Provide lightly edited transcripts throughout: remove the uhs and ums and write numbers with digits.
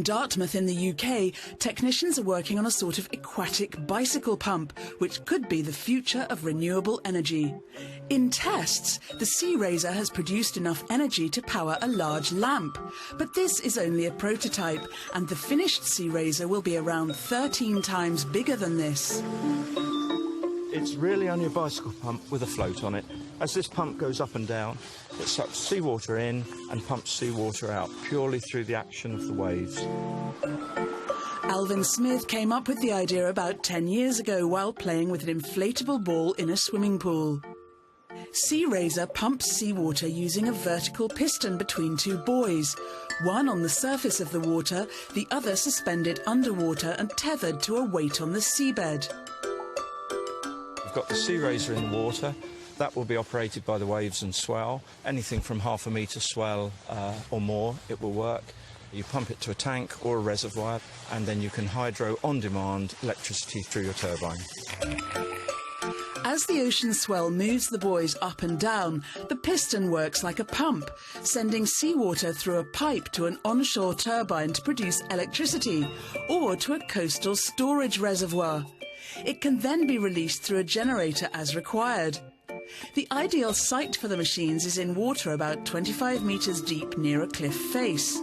In Dartmouth in the UK, technicians are working on a sort of aquatic bicycle pump, which could be the future of renewable energy. In tests, the Sea Razor has produced enough energy to power a large lamp. But this is only a prototype, and the finished Sea Razor will be around 13 times bigger than this. It's really only a bicycle pump with a float on it. As this pump goes up and down, it sucks seawater in and pumps seawater out, purely through the action of the waves. Alvin Smith came up with the idea about 10 years ago while playing with an inflatable ball in a swimming pool. Sea Razor pumps seawater using a vertical piston between two buoys, one on the surface of the water, the other suspended underwater and tethered to a weight on the seabed. We've got the Sea Razor in the water. That will be operated by the waves and swell. Anything from half a metre swell or more, it will work. You pump it to a tank or a reservoir, and then you can hydro on demand electricity through your turbine. As the ocean swell moves the buoys up and down, the piston works like a pump, sending seawater through a pipe to an onshore turbine to produce electricity, or to a coastal storage reservoir. It can then be released through a generator as required. The ideal site for the machines is in water about 25 metres deep near a cliff face.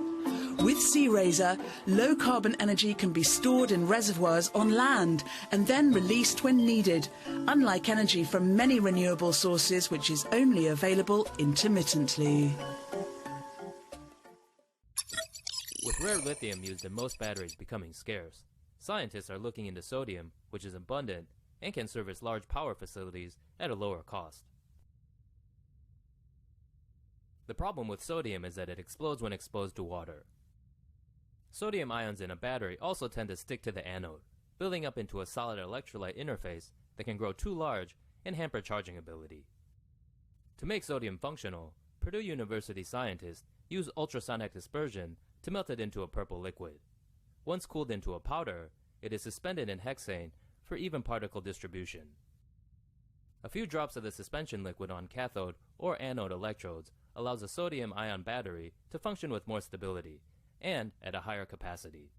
With Sea Razor, low-carbon energy can be stored in reservoirs on land and then released when needed, unlike energy from many renewable sources which is only available intermittently. With rare lithium used in most batteries becoming scarce, scientists are looking into sodium, which is abundant and can service large power facilities at a lower cost. The problem with sodium is that it explodes when exposed to water. Sodium ions in a battery also tend to stick to the anode, building up into a solid electrolyte interface that can grow too large and hamper charging ability. To make sodium functional, Purdue University scientists use ultrasonic dispersion to melt it into a purple liquid. Once cooled into a powder, it is suspended in hexane for even particle distribution. A few drops of the suspension liquid on cathode or anode electrodes allows a sodium-ion battery to function with more stability and at a higher capacity.